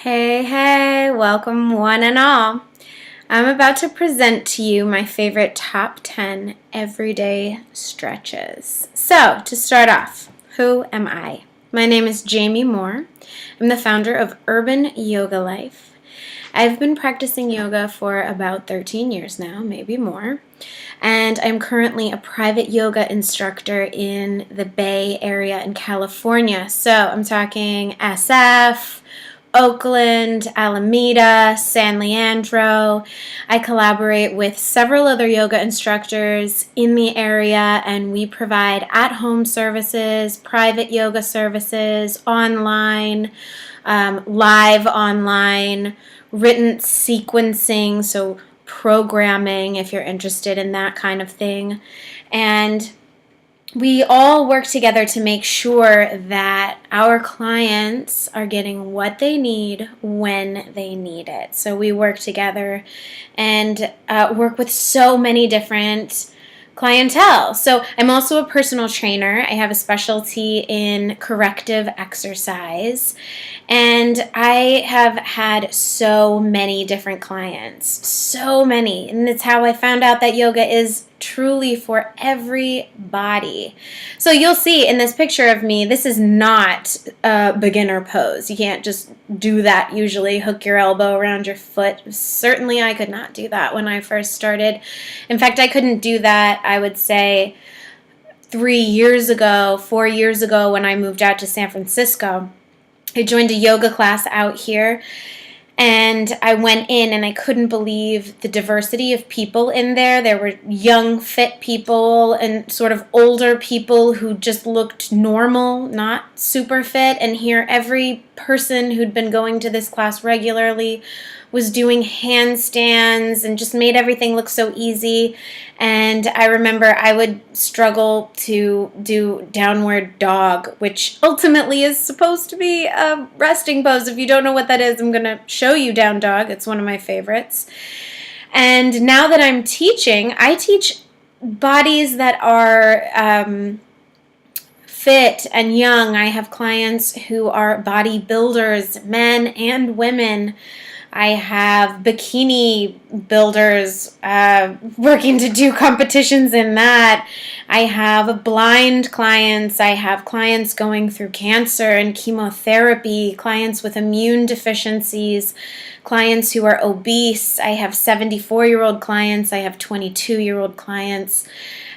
Hey, hey, welcome one and all. I'm about to present to you my favorite top 10 everyday stretches. So, to start off, who am I? My name is Jamie Moore. I'm the founder of Urban Yoga Life. I've been practicing yoga for about 13 years now, maybe more. And I'm currently a private yoga instructor in the Bay Area in California. So I'm talking SF, Oakland, Alameda, San Leandro. I collaborate with several other yoga instructors in the area, and we provide at-home services, private yoga services, online, live online, written sequencing, so programming if you're interested in that kind of thing. And we all work together to make sure that our clients are getting what they need when they need it. So we work together and work with so many different clientele. So I'm also a personal trainer. I have a specialty in corrective exercise, and I have had so many different clients, so many. And it's how I found out that yoga is truly for everybody. So you'll see in this picture of me, this is not a beginner pose. You can't just do that usually, hook your elbow around your foot. Certainly I could not do that when I first started. In fact, I couldn't do that, I would say, 4 years ago when I moved out to San Francisco. I joined a yoga class out here, and I went in and I couldn't believe the diversity of people in there. There were young, fit people and sort of older people who just looked normal, not super fit. And here, every person who'd been going to this class regularly was doing handstands and just made everything look so easy. And I remember I would struggle to do downward dog, which ultimately is supposed to be a resting pose. If you don't know what that is, I'm going to show you down dog. It's one of my favorites. And now that I'm teaching, I teach bodies that are fit and young. I have clients who are bodybuilders, men and women. I have bikini builders working to do competitions in that. I have blind clients. I have clients going through cancer and chemotherapy, clients with immune deficiencies, clients who are obese. I have 74-year-old clients. I have 22-year-old clients.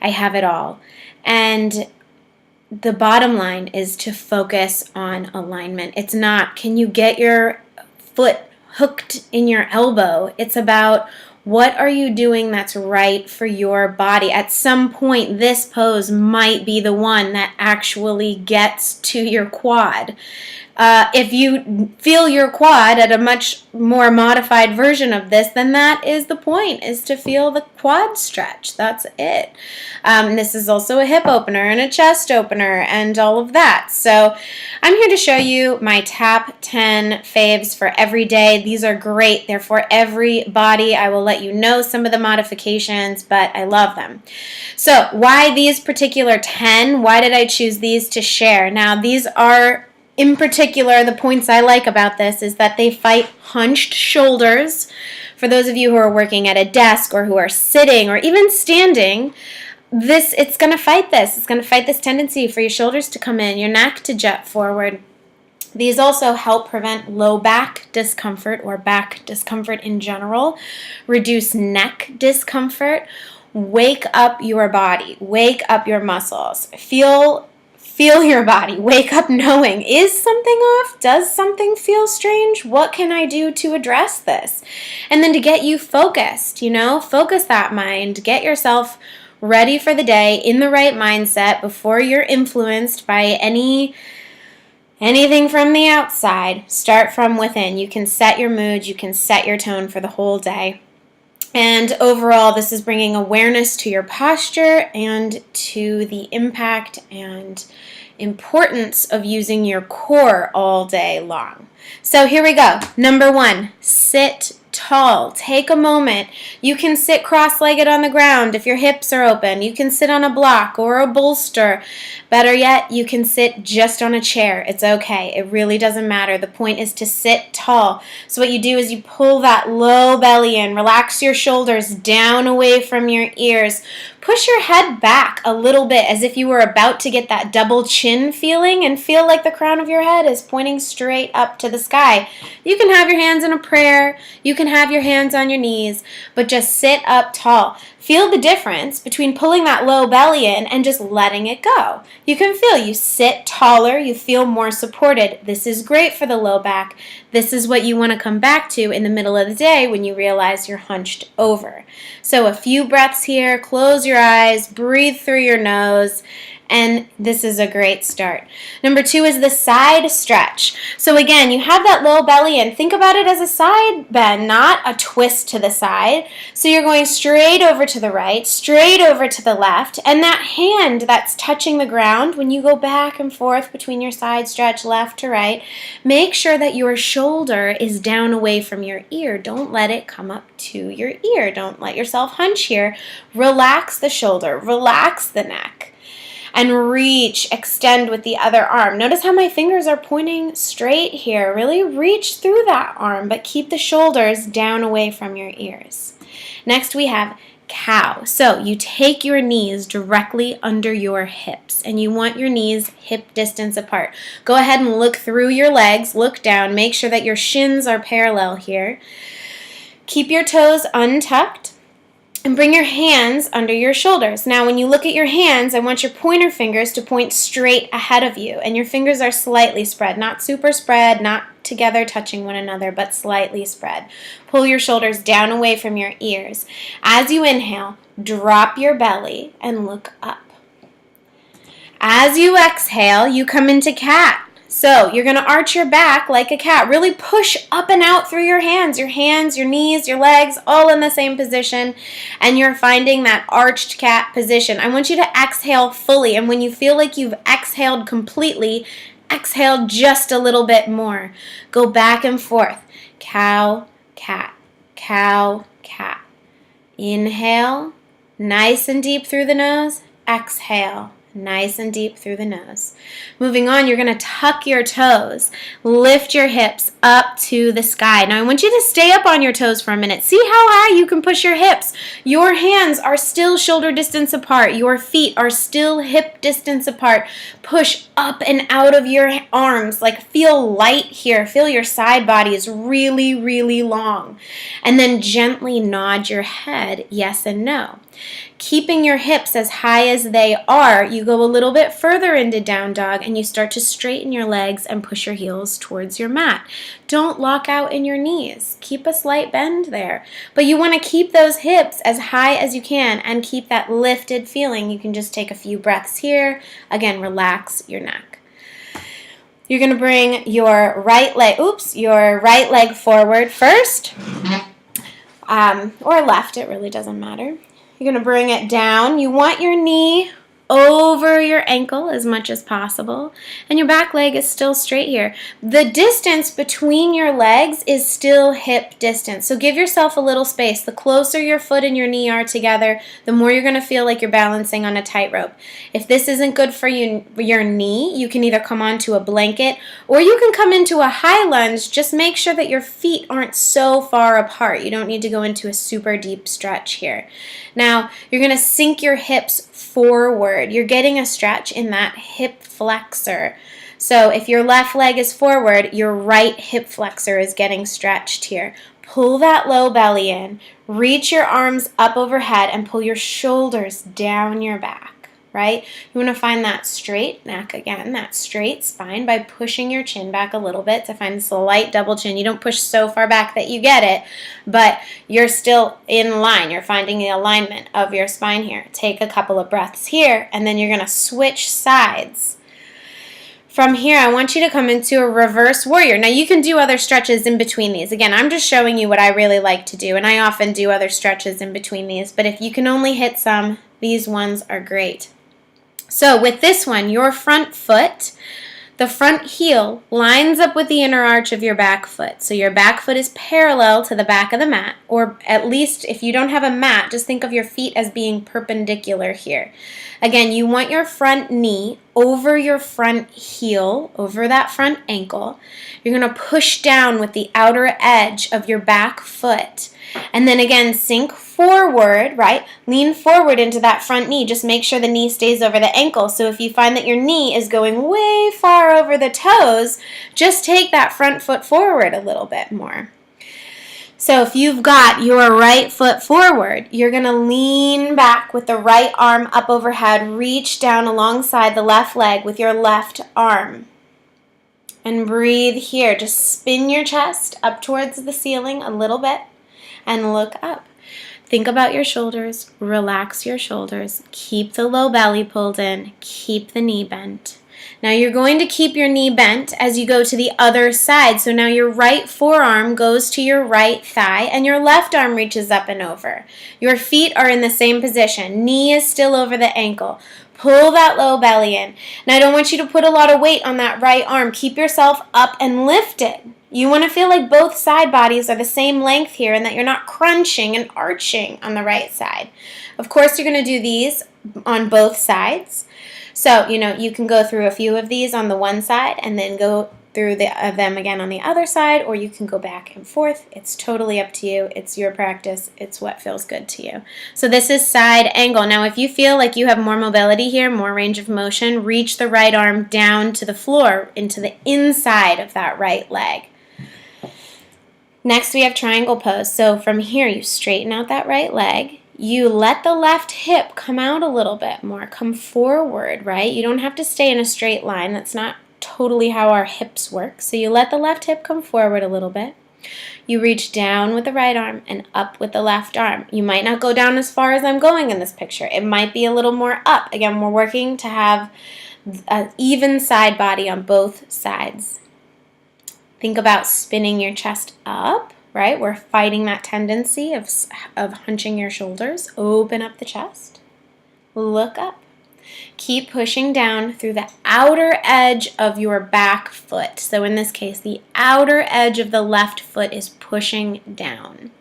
I have it all. And the bottom line is to focus on alignment. It's not, can you get your foot hooked in your elbow? It's about, what are you doing that's right for your body? At some point, this pose might be the one that actually gets to your quad. If you feel your quad at a much more modified version of this, then that is the point, is to feel the quad stretch. That's it. This is also a hip opener and a chest opener and all of that. So I'm here to show you my top 10 faves for every day. These are great. They're for everybody. I will let you know some of the modifications, but I love them. So why these particular 10? Why did I choose these to share? Now, these are, in particular, the points I like about this is that they fight hunched shoulders. For those of you who are working at a desk or who are sitting or even standing, it's going to fight this. It's going to fight this tendency for your shoulders to come in, your neck to jet forward. These also help prevent low back discomfort or back discomfort in general, reduce neck discomfort, wake up your body, wake up your muscles, feel your body, wake up knowing, is something off? Does something feel strange? What can I do to address this? And then to get you focused, focus that mind, get yourself ready for the day in the right mindset before you're influenced by anything from the outside. Start from within. You can set your mood, you can set your tone for the whole day. And overall, this is bringing awareness to your posture and to the impact and importance of using your core all day long. So here we go. Number 1, sit tall. Take a moment. You can sit cross-legged on the ground if your hips are open. You can sit on a block or a bolster. Better yet, you can sit just on a chair. It's okay. It really doesn't matter. The point is to sit tall. So what you do is you pull that low belly in. Relax your shoulders down away from your ears. Push your head back a little bit as if you were about to get that double chin feeling and feel like the crown of your head is pointing straight up to the sky. You can have your hands in a prayer. You can have your hands on your knees, but just sit up tall. Feel the difference between pulling that low belly in and just letting it go. You can feel you sit taller, you feel more supported. This is great for the low back. This is what you want to come back to in the middle of the day when you realize you're hunched over. So a few breaths here, close your eyes, breathe through your nose, and this is a great start. Number 2 is the side stretch. So again, you have that low belly in. Think about it as a side bend, not a twist to the side. So you're going straight over to the right, straight over to the left, and that hand that's touching the ground, when you go back and forth between your side stretch left to right, make sure that your shoulder is down away from your ear. Don't let it come up to your ear. Don't let yourself hunch here. Relax the shoulder, relax the neck. And reach, extend with the other arm. Notice how my fingers are pointing straight here. Really reach through that arm, but keep the shoulders down away from your ears. Next we have cow. So you take your knees directly under your hips, and you want your knees hip distance apart. Go ahead and look through your legs, look down, make sure that your shins are parallel here. Keep your toes untucked. And bring your hands under your shoulders. Now, when you look at your hands, I want your pointer fingers to point straight ahead of you. And your fingers are slightly spread, not super spread, not together touching one another, but slightly spread. Pull your shoulders down away from your ears. As you inhale, drop your belly and look up. As you exhale, you come into cat. So you're going to arch your back like a cat. Really push up and out through your hands, your knees, your legs, all in the same position. And you're finding that arched cat position. I want you to exhale fully. And when you feel like you've exhaled completely, exhale just a little bit more. Go back and forth. Cow, cat, cow, cat. Inhale, nice and deep through the nose. Exhale. Nice and deep through the nose. Moving on, you're going to tuck your toes. Lift your hips up to the sky. Now, I want you to stay up on your toes for a minute. See how high you can push your hips. Your hands are still shoulder distance apart. Your feet are still hip distance apart. Push up and out of your arms. Like, feel light here. Feel your side body is really, really long. And then gently nod your head yes and no. Keeping your hips as high as they are, you go a little bit further into down dog and you start to straighten your legs and push your heels towards your mat. Don't lock out in your knees. Keep a slight bend there. But you want to keep those hips as high as you can and keep that lifted feeling. You can just take a few breaths here. Again, relax your neck. You're going to bring your right leg forward first, or left, it really doesn't matter. You're going to bring it down. You want your knee over your ankle as much as possible, and your back leg is still straight here. The distance between your legs is still hip distance, so give yourself a little space. The closer your foot and your knee are together, the more you're going to feel like you're balancing on a tightrope. If this isn't good for your knee, you can either come onto a blanket or you can come into a high lunge. Just make sure that your feet aren't so far apart. You don't need to go into a super deep stretch here. Now, you're going to sink your hips forward. You're getting a stretch in that hip flexor. So if your left leg is forward, your right hip flexor is getting stretched here. Pull that low belly in, reach your arms up overhead, and pull your shoulders down your back, right? You want to find that straight neck again, that straight spine by pushing your chin back a little bit to find this light double chin. You don't push so far back that you get it, but you're still in line. You're finding the alignment of your spine here. Take a couple of breaths here, and then you're going to switch sides. From here, I want you to come into a reverse warrior. Now, you can do other stretches in between these. Again, I'm just showing you what I really like to do, and I often do other stretches in between these. But if you can only hit some, these ones are great. So with this one, your front foot, the front heel lines up with the inner arch of your back foot. So your back foot is parallel to the back of the mat, or at least if you don't have a mat, just think of your feet as being perpendicular here. Again, you want your front knee over your front heel, over that front ankle. You're going to push down with the outer edge of your back foot. And then again, sink forward, right? Lean forward into that front knee. Just make sure the knee stays over the ankle. So if you find that your knee is going way far over the toes, just take that front foot forward a little bit more. So if you've got your right foot forward, you're going to lean back with the right arm up overhead, reach down alongside the left leg with your left arm. And breathe here. Just spin your chest up towards the ceiling a little bit and look up. Think about your shoulders, relax your shoulders, keep the low belly pulled in, keep the knee bent. Now you're going to keep your knee bent as you go to the other side. So now your right forearm goes to your right thigh and your left arm reaches up and over. Your feet are in the same position. Knee is still over the ankle. Pull that low belly in. Now I don't want you to put a lot of weight on that right arm. Keep yourself up and lifted. You want to feel like both side bodies are the same length here and that you're not crunching and arching on the right side. Of course, you're going to do these on both sides. So, you can go through a few of these on the one side and then go through them again on the other side, or you can go back and forth. It's totally up to you. It's your practice. It's what feels good to you. So this is side angle. Now, if you feel like you have more mobility here, more range of motion, reach the right arm down to the floor into the inside of that right leg. Next, we have triangle pose. So from here, you straighten out that right leg. You let the left hip come out a little bit more, come forward, right? You don't have to stay in a straight line. That's not totally how our hips work. So you let the left hip come forward a little bit. You reach down with the right arm and up with the left arm. You might not go down as far as I'm going in this picture. It might be a little more up. Again, we're working to have an even side body on both sides. Think about spinning your chest up, right? We're fighting that tendency of hunching your shoulders. Open up the chest. Look up. Keep pushing down through the outer edge of your back foot. So in this case, the outer edge of the left foot is pushing down.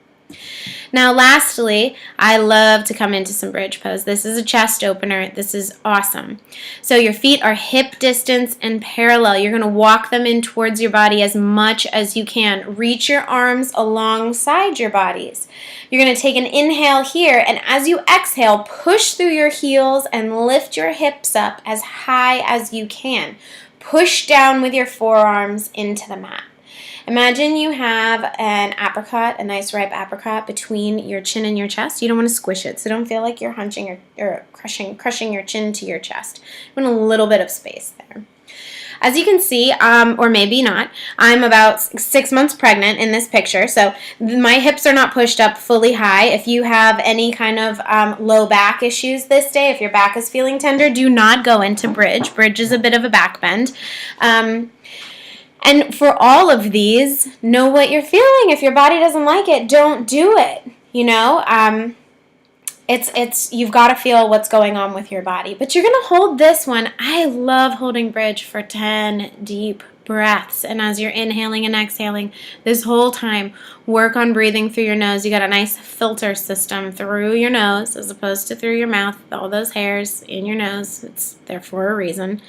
Now lastly, I love to come into some bridge pose. This is a chest opener. This is awesome. So your feet are hip distance and parallel. You're going to walk them in towards your body as much as you can. Reach your arms alongside your bodies. You're going to take an inhale here, and as you exhale, push through your heels and lift your hips up as high as you can. Push down with your forearms into the mat. Imagine you have an apricot, a nice ripe apricot between your chin and your chest. You don't want to squish it, so don't feel like you're hunching or crushing your chin to your chest. You want a little bit of space there. As you can see, or maybe not, I'm about 6 months pregnant in this picture, so my hips are not pushed up fully high. If you have any kind of low back issues this day, if your back is feeling tender, do not go into bridge. Bridge is a bit of a back bend. And for all of these, know what you're feeling. If your body doesn't like it, don't do it. You've got to feel what's going on with your body. But you're going to hold this one. I love holding bridge for 10 deep breaths. And as you're inhaling and exhaling this whole time, work on breathing through your nose. You got a nice filter system through your nose as opposed to through your mouth. All those hairs in your nose, it's there for a reason.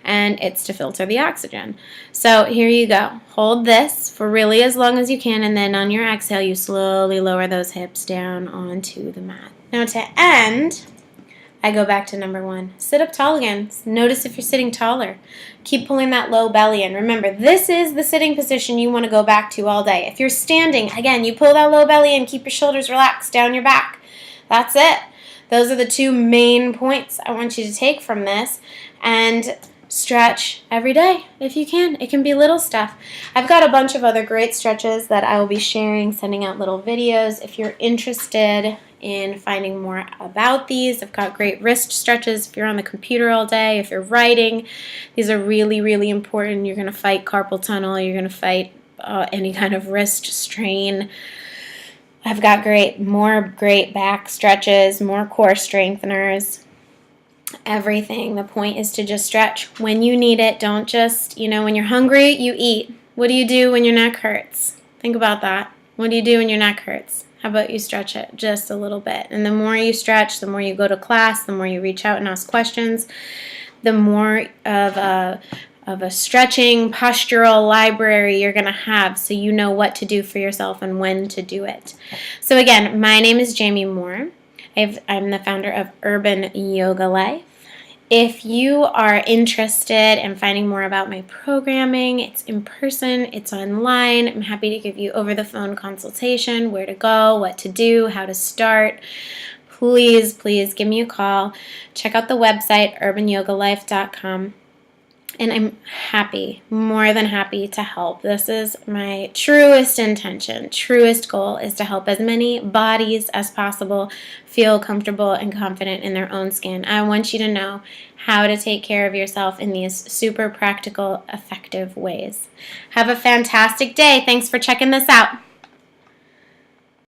And it's to filter the oxygen. So here you go. Hold this for really as long as you can, and then on your exhale, you slowly lower those hips down onto the mat. Now to end, I go back to number 1. Sit up tall again. Notice if you're sitting taller. Keep pulling that low belly in. Remember, this is the sitting position you want to go back to all day. If you're standing, again, you pull that low belly in, keep your shoulders relaxed down your back. That's it. Those are the 2 main points I want you to take from this. And stretch every day if you can. It can be little stuff. I've got a bunch of other great stretches that I will be sharing, sending out little videos. If you're interested in finding more about these, I've got great wrist stretches if you're on the computer all day, if you're writing. These are really, really important. You're going to fight carpal tunnel. You're going to fight any kind of wrist strain. I've got more great back stretches, more core strengtheners. everything. The point is to just stretch when you need it. Don't just, when you're hungry, you eat. What do you do when your neck hurts? Think about that. What do you do when your neck hurts? How about you stretch it just a little bit? And the more you stretch, the more you go to class, the more you reach out and ask questions, the more of a stretching postural library you're going to have, so you know what to do for yourself and when to do it. So again, my name is Jamie Moore. I'm the founder of Urban Yoga Life. If you are interested in finding more about my programming, it's in person, it's online. I'm happy to give you over-the-phone consultation, where to go, what to do, how to start. Please, please give me a call. Check out the website, urbanyogalife.com. And I'm happy, more than happy to help. This is my truest intention, truest goal, is to help as many bodies as possible feel comfortable and confident in their own skin. I want you to know how to take care of yourself in these super practical, effective ways. Have a fantastic day. Thanks for checking this out.